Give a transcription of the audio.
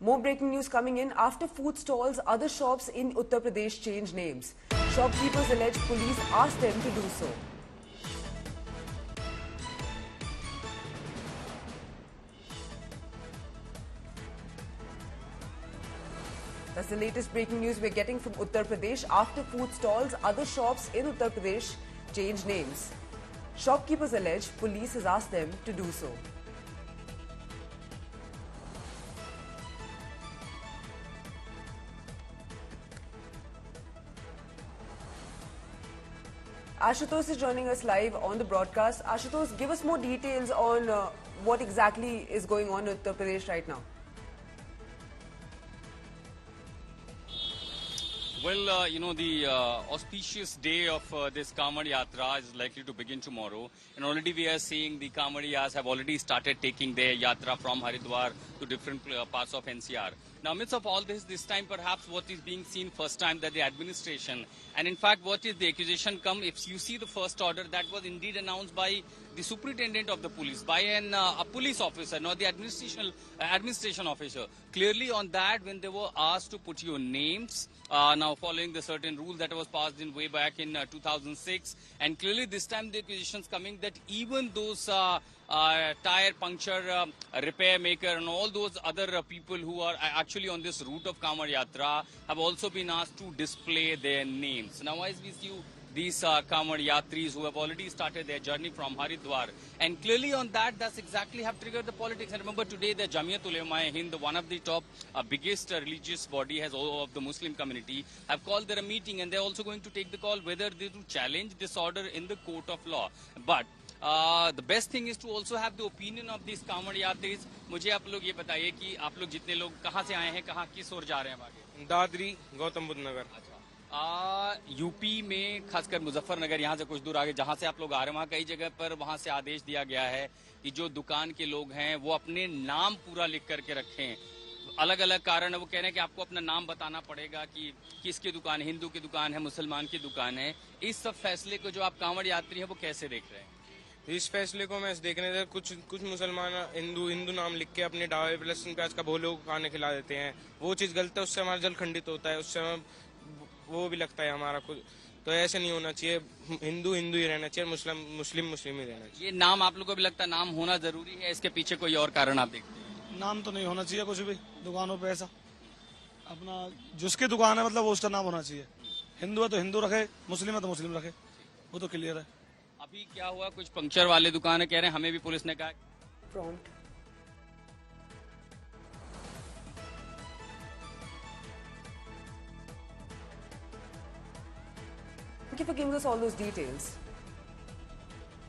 More breaking news coming in after food stalls, other shops in Uttar Pradesh change names. Shopkeepers allege police asked them to do so. That's the latest breaking news we're getting from Uttar Pradesh. After food stalls, other shops in Uttar Pradesh change names. Shopkeepers allege police has asked them to do so. Ashutosh is joining us live on the broadcast. Ashutosh, give us more details on what exactly is going on in Uttar Pradesh right now. Well, the auspicious day of this Kamad Yatra is likely to begin tomorrow. And already we are seeing the Kamadiyas have already started taking their Yatra from Haridwar to different parts of NCR. Now, amidst of all this time perhaps what is being seen first time that the administration, and in fact what is the accusation come, if you see the first order that was indeed announced by the superintendent of the police, by a police officer, not the administration officer. Clearly on that, when they were asked to put your names, now following the certain rule that was passed in way back in 2006, and clearly this time the accusations coming that even those tire puncture repair maker and all those other people who are actually on this route of Kamad Yatra have also been asked to display their names. Now as we see these Kamad Yatris who have already started their journey from Haridwar, and clearly on that's exactly have triggered the politics. And remember today the Jamiat Ulema-e-Hind, one of the top biggest religious body has all of the Muslim community, have called their meeting, and they're also going to take the call whether they to challenge this order in the court of law. But the best thing is to also have the opinion of these Kamad Yatris. मुझे आप लोग ये बताइए कि आप लोग जितने लोग कहाँ से आए हैं, कहाँ किस ओर जा रहे हैं आगे? दादरी, गौतम बुद्ध नगर। यूपी में खासकर मुजफ्फरनगर यहाँ से कुछ दूर आगे जहाँ से आप लोग आ रहे हैं, वहाँ कई जगह पर वहाँ से आदेश दिया गया है कि जो दुकान के लोग हैं वो अपने नाम पूरा लिख करके रखें। अलग अलग कारण है, वो कह रहे हैं कि आपको अपना नाम बताना पड़ेगा कि किसकी दुकान है, हिंदू की दुकान है, मुसलमान की दुकान है। इस सब फैसले को जो आप कांवड़ यात्री हैं वो कैसे देख रहे हैं? इस फैसले को मैं देखने से कुछ मुसलमान हिंदू नाम लिख के अपने ढाबे पे लहसुन प्याज का भोले को खाने खिला देते हैं। वो चीज़ गलत है, उससे हमारा जल खंडित होता है, उससे वो भी लगता है हमारा खुद। तो ऐसे नहीं होना चाहिए, हिंदू हिंदू ही रहना चाहिए, मुस्लिम मुस्लिम ही रहना चाहिए। ये नाम आप लोगों को भी लगता है नाम होना जरूरी है, इसके पीछे कोई और कारण आप देखते हैं? नाम तो नहीं होना चाहिए कुछ भी दुकानों पे ऐसा। अपना जिसकी दुकान है मतलब वो उसका नाम होना चाहिए। हिंदू है तो हिंदू रखे, मुस्लिम है तो मुस्लिम रखे, वो तो क्लियर है। अभी क्या हुआ, कुछ पंक्चर वाले दुकान कह रहे हैं हमें भी पुलिस ने कहा Prompt. Thank you for giving us all those details.